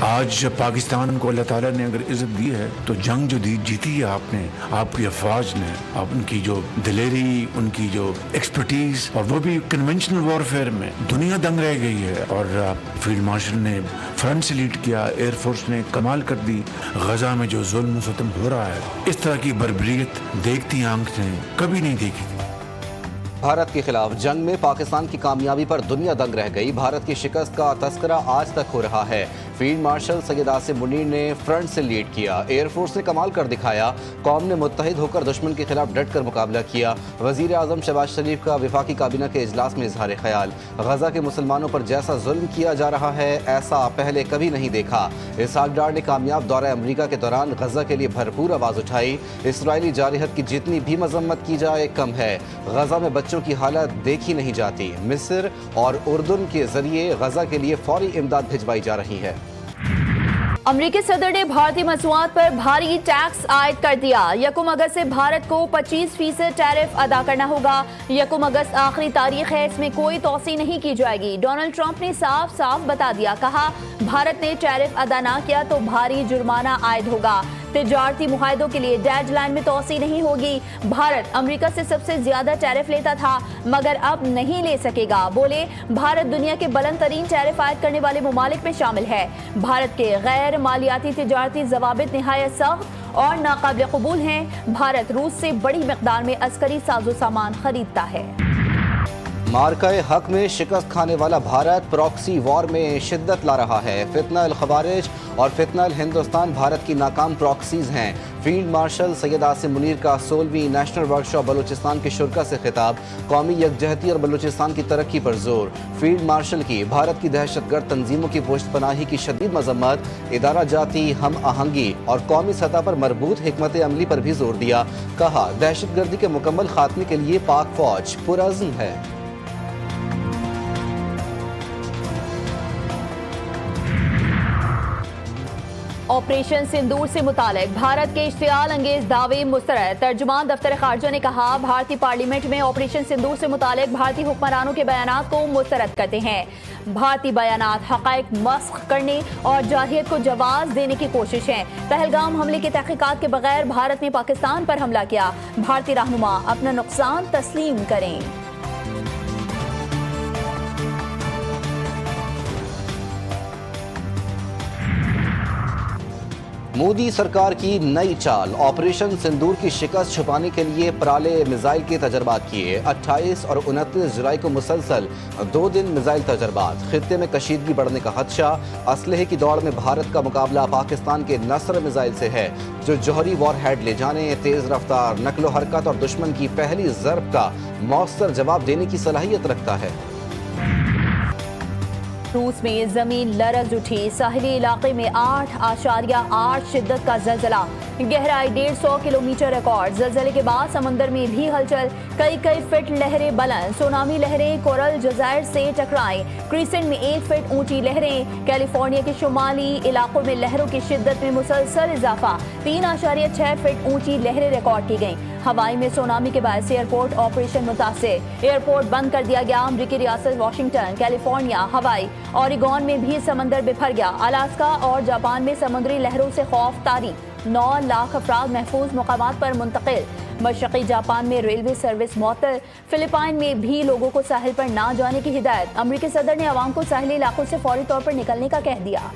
آج پاکستان کو اللہ تعالیٰ نے اگر عزت دی ہے تو جنگ جو جیتی ہے آپ نے، آپ کی افواج نے، آپ ان کی جو دلیری، ان کی جو ایکسپرٹیز، اور وہ بھی کنونشنل وارفیئر میں، دنیا دنگ رہ گئی ہے. اور فیلڈ مارشل نے فرنٹ سے لیڈ کیا، ایئر فورس نے کمال کر دی. غزہ میں جو ظلم و ستم ہو رہا ہے، اس طرح کی بربریت دیکھتی آنکھیں کبھی نہیں دیکھی تھی. بھارت کے خلاف جنگ میں پاکستان کی کامیابی پر دنیا دنگ رہ گئی. بھارت کی شکست کا تذکرہ آج تک ہو رہا ہے. فیلڈ مارشل سید آصف منیر نے فرنٹ سے لیڈ کیا، ایئر فورس نے کمال کر دکھایا، قوم نے متحد ہو کر دشمن کے خلاف ڈٹ کر مقابلہ کیا. وزیر اعظم شہباز شریف کا وفاقی کابینہ کے اجلاس میں اظہار خیال، غزہ کے مسلمانوں پر جیسا ظلم کیا جا رہا ہے ایسا پہلے کبھی نہیں دیکھا. اسحاق ڈار نے کامیاب دورہ امریکہ کے دوران غزہ کے لیے بھرپور آواز اٹھائی. اسرائیلی جارحیت کی جتنی بھی مذمت کی جائے کم ہے. غزہ میں بچوں کی حالت دیکھی نہیں جاتی. مصر اور اردن کے ذریعے غزہ کے لیے فوری امداد بھجوائی جا رہی ہے. امریکی صدر نے بھارتی مصنوعات پر بھاری ٹیکس عائد کر دیا. 1 اگست سے بھارت کو 25% ٹیرف ادا کرنا ہوگا. 1 اگست آخری تاریخ ہے، اس میں کوئی توسیع نہیں کی جائے گی. ڈونلڈ ٹرمپ نے صاف صاف بتا دیا، کہا بھارت نے ٹیرف ادا نہ کیا تو بھاری جرمانہ عائد ہوگا. تجارتی معاہدوں کے لیے ڈیڈ لائن میں توسیع نہیں ہوگی. بھارت امریکہ سے سب سے زیادہ ٹیرف لیتا تھا مگر اب نہیں لے سکے گا. بولے بھارت دنیا کے بلند ترین ٹیرف عائد کرنے والے ممالک میں شامل ہے. بھارت کے غیر مالیاتی تجارتی ضوابط نہایت سخت اور ناقابل قبول ہیں. بھارت روس سے بڑی مقدار میں عسکری ساز و سامان خریدتا ہے. مارکہ حق میں شکست کھانے والا بھارت پراکسی وار میں شدت لا رہا ہے. فتنہ الخوارج اور فتنہ الہندوستان بھارت کی ناکام پراکسیز ہیں. فیلڈ مارشل سید آصف منیر کا 16ویں نیشنل ورکشاپ بلوچستان کے شرکاء سے خطاب، قومی یکجہتی اور بلوچستان کی ترقی پر زور. فیلڈ مارشل کی بھارت کی دہشت گرد تنظیموں کی پشت پناہی کی شدید مذمت، ادارہ جاتی ہم آہنگی اور قومی سطح پر مربوط حکمت عملی پر بھی زور دیا. کہا دہشت گردی کے مکمل خاتمے کے لیے پاک فوج پرعزم ہے. آپریشن سندور سے متعلق بھارت کے اشتعال انگیز دعوے مسترد. ترجمان دفتر خارجہ نے کہا بھارتی پارلیمنٹ میں آپریشن سندور سے متعلق بھارتی حکمرانوں کے بیانات کو مسترد کرتے ہیں. بھارتی بیانات حقائق مسخ کرنے اور جارحیت کو جواز دینے کی کوشش ہے. پہلگام حملے کی تحقیقات کے بغیر بھارت نے پاکستان پر حملہ کیا. بھارتی رہنما اپنا نقصان تسلیم کریں. مودی سرکار کی نئی چال، آپریشن سندور کی شکست چھپانے کے لیے پرالے میزائل کے تجربات کیے. 28 اور 29 جولائی کو مسلسل 2 دن میزائل تجربات. خطے میں کشیدگی بڑھنے کا خدشہ. اسلحے کی دوڑ میں بھارت کا مقابلہ پاکستان کے نصر میزائل سے ہے جو جوہری وار ہیڈ لے جانے، تیز رفتار، نقل و حرکت اور دشمن کی پہلی ضرب کا مؤثر جواب دینے کی صلاحیت رکھتا ہے. روس میں زمین لرز اٹھی. ساحلی علاقے میں 8.8 شدت کا زلزلہ. گہرائی 150 کلومیٹر ریکارڈ. زلزلے کے بعد سمندر میں بھی ہلچل. کئی فٹ لہریں بلند. سونامی لہریں کورل جزائر سے ٹکرائیں. کریسنٹ میں 1 فٹ اونچی لہریں. کیلیفورنیا کے شمالی علاقوں میں لہروں کی شدت میں مسلسل اضافہ. 3.6 فٹ اونچی لہریں ریکارڈ کی گئیں. ہوائی میں سونامی کے باعث ایئرپورٹ آپریشن متاثر. ایئرپورٹ بند کر دیا گیا. امریکی ریاست واشنگٹن، کیلیفورنیا، ہوائی، اوریگون میں بھی سمندر بکھر گیا. الاسکا اور جاپان میں سمندری لہروں سے خوف طاری. 9 لاکھ افراد محفوظ مقامات پر منتقل. مشرقی جاپان میں ریلوے سروس معطل. فلپائن میں بھی لوگوں کو ساحل پر نہ جانے کی ہدایت. امریکی صدر نے عوام کو ساحلی علاقوں سے فوری طور پر نکلنے کا کہہ دیا.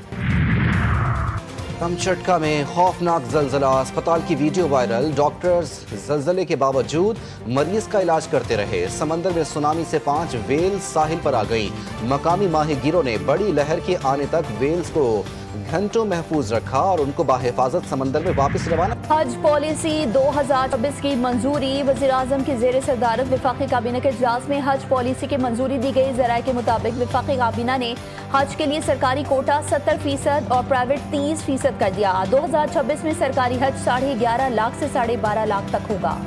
کمچٹکا میں خوفناک زلزلہ، اسپتال کی ویڈیو وائرل. ڈاکٹرز زلزلے کے باوجود مریض کا علاج کرتے رہے. سمندر میں سونامی سے 5 ویلز ساحل پر آ گئیں. مقامی ماہی گیروں نے بڑی لہر کے آنے تک ویلز کو گھنٹوں محفوظ رکھا اور ان کو بحفاظت سمندر میں واپس روانہ. حج پالیسی 2026 کی منظوری. وزیر اعظم کی زیر صدارت وفاقی کابینہ کے اجلاس میں حج پالیسی کی منظوری دی گئی. ذرائع کے مطابق وفاقی کابینہ نے حج کے لیے سرکاری کوٹا 70% اور پرائیویٹ 30% کر دیا. 2026 میں سرکاری حج 11.5 لاکھ سے 12.5 لاکھ تک ہوگا.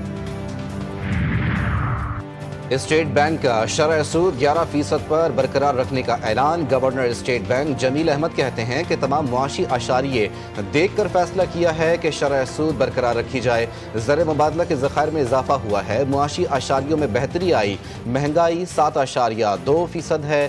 اسٹیٹ بینک کا شرح سود 11% پر برقرار رکھنے کا اعلان. گورنر اسٹیٹ بینک جمیل احمد کہتے ہیں کہ تمام معاشی اشاریے دیکھ کر فیصلہ کیا ہے کہ شرح سود برقرار رکھی جائے. زر مبادلہ کے ذخائر میں اضافہ ہوا ہے. معاشی اشاریوں میں بہتری آئی. مہنگائی 7.2% ہے.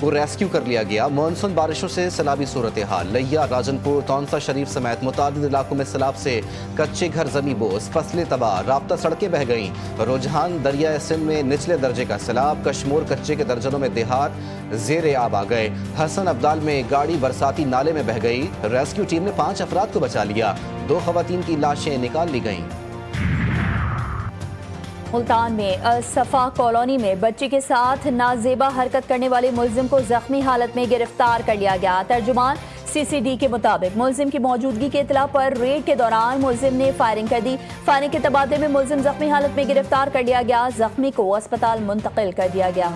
کو ریسکیو کر لیا گیا۔ مانسون بارشوں سے سیلابی صورتحال، لیا، راجن پور، تونسا شریف سمیت متعدد علاقوں میں سیلاب سے کچے گھر زمیں بوس، فصلیں تباہ، رابطہ سڑکیں بہہ گئیں۔ رجحان دریائے سندھ میں نچلے درجے کا سیلاب، کشمور کچے کے درجنوں میں دیہات زیر آب آ گئے۔ حسن ابدال میں گاڑی برساتی نالے میں بہہ گئی، ریسکیو ٹیم نے 5 افراد کو بچا لیا، 2 خواتین کی لاشیں نکال لی گئیں۔ ملتان میں الصفا کالونی میں بچے کے ساتھ نازیبا حرکت کرنے والے ملزم کو زخمی حالت میں گرفتار کر لیا گیا۔ ترجمان CCD کے مطابق ملزم کی موجودگی کی اطلاع پر ریڈ کے دوران ملزم نے فائرنگ کر دی۔ فائرنگ کے تبادلے میں ملزم زخمی حالت میں گرفتار کر لیا گیا، زخمی کو اسپتال منتقل کر دیا گیا۔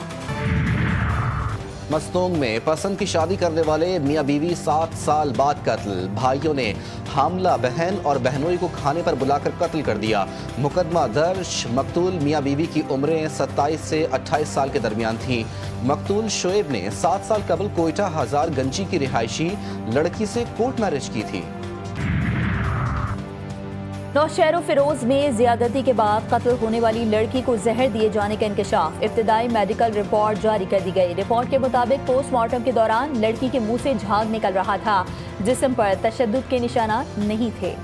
مستونگ میں پسند کی شادی کرنے والے میاں بیوی 7 سال بعد قتل، بھائیوں نے حاملہ بہن اور بہنوئی کو کھانے پر بلا کر قتل کر دیا۔ مقدمہ درج، مقتول میاں بیوی کی عمریں 27 سے 28 سال کے درمیان تھیں۔ مقتول شعیب نے 7 سال قبل کوئٹہ ہزار گنجی کی رہائشی لڑکی سے کورٹ میرج کی تھی۔ نوشہر و فیروز میں زیادتی کے بعد قتل ہونے والی لڑکی کو زہر دیے جانے کا انکشاف، ابتدائی میڈیکل رپورٹ جاری کر دی گئی۔ رپورٹ کے مطابق پوسٹ مارٹم کے دوران لڑکی کے منہ سے جھاگ نکل رہا تھا، جسم پر تشدد کے نشانات نہیں تھے۔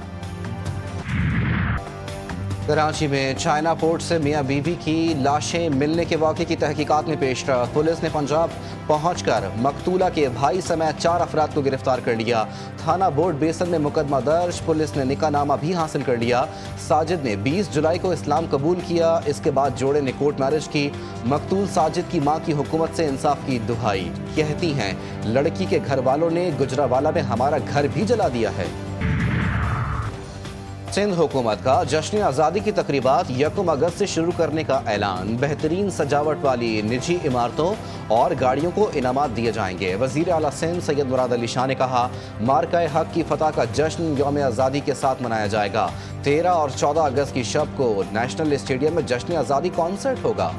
کراچی میں چائنا پورٹ سے میاں بیوی کی لاشیں ملنے کے واقعے کی تحقیقات میں پیش رفت، پولیس نے پنجاب پہنچ کر مقتولہ کے بھائی سمیت 4 افراد کو گرفتار کر لیا۔ تھانہ بورڈ بیسن میں مقدمہ درج، پولیس نے نکاح نامہ بھی حاصل کر لیا۔ ساجد نے 20 جولائی کو اسلام قبول کیا، اس کے بعد جوڑے نے کورٹ میرج کی۔ مقتول ساجد کی ماں کی حکومت سے انصاف کی دہائی، کہتی ہیں لڑکی کے گھر والوں نے گجرانوالہ میں ہمارا گھر بھی جلا دیا ہے۔ سندھ حکومت کا جشن آزادی کی تقریبات 1 اگست سے شروع کرنے کا اعلان، بہترین سجاوٹ والی نجی عمارتوں اور گاڑیوں کو انعامات دیے جائیں گے۔ وزیر اعلیٰ سندھ سید مراد علی شاہ نے کہا مارکہ حق کی فتح کا جشن یوم آزادی کے ساتھ منایا جائے گا۔ 13 اور 14 اگست کی شب کو نیشنل اسٹیڈیم میں جشن آزادی کانسرٹ ہوگا۔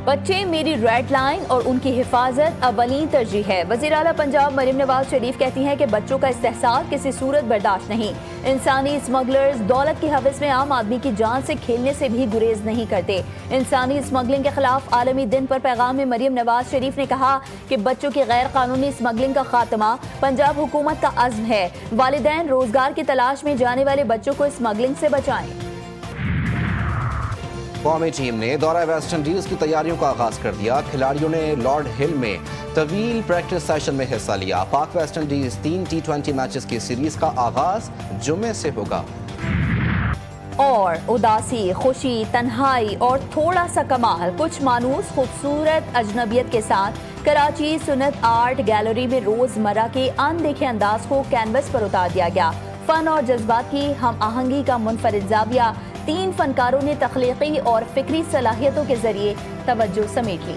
بچے میری ریڈ لائن اور ان کی حفاظت اولین ترجیح ہے۔ وزیر اعلیٰ پنجاب مریم نواز شریف کہتی ہیں کہ بچوں کا استحصال کسی صورت برداشت نہیں۔ انسانی اسمگلرز دولت کی ہوس میں عام آدمی کی جان سے کھیلنے سے بھی گریز نہیں کرتے۔ انسانی اسمگلنگ کے خلاف عالمی دن پر پیغام میں مریم نواز شریف نے کہا کہ بچوں کی غیر قانونی اسمگلنگ کا خاتمہ پنجاب حکومت کا عزم ہے۔ والدین روزگار کی تلاش میں جانے والے بچوں کو اسمگلنگ سے بچائیں۔ قومی ٹیم نے دورہ ویسٹ انڈیز کی تیاریوں کا آغاز کر دیا، کھلاڑیوں نے لارڈ ہل میں طویل پریکٹس سیشن میں حصہ لیا۔ پاک ویسٹ انڈیز 3 T20 میچز کی سیریز کا آغاز جمعے سے ہوگا۔ اور اداسی، خوشی، تنہائی اور تھوڑا سا کمال، کچھ مانوس خوبصورت اجنبیت کے ساتھ کراچی سنت آرٹ گیلری میں روز مرہ کے اندیکھے انداز کو کینوس پر اتار دیا گیا۔ فن اور جذبات کی ہم آہنگی کا منفرد زاویہ، 3 فنکاروں نے تخلیقی اور فکری صلاحیتوں کے ذریعے توجہ سمیٹ لی۔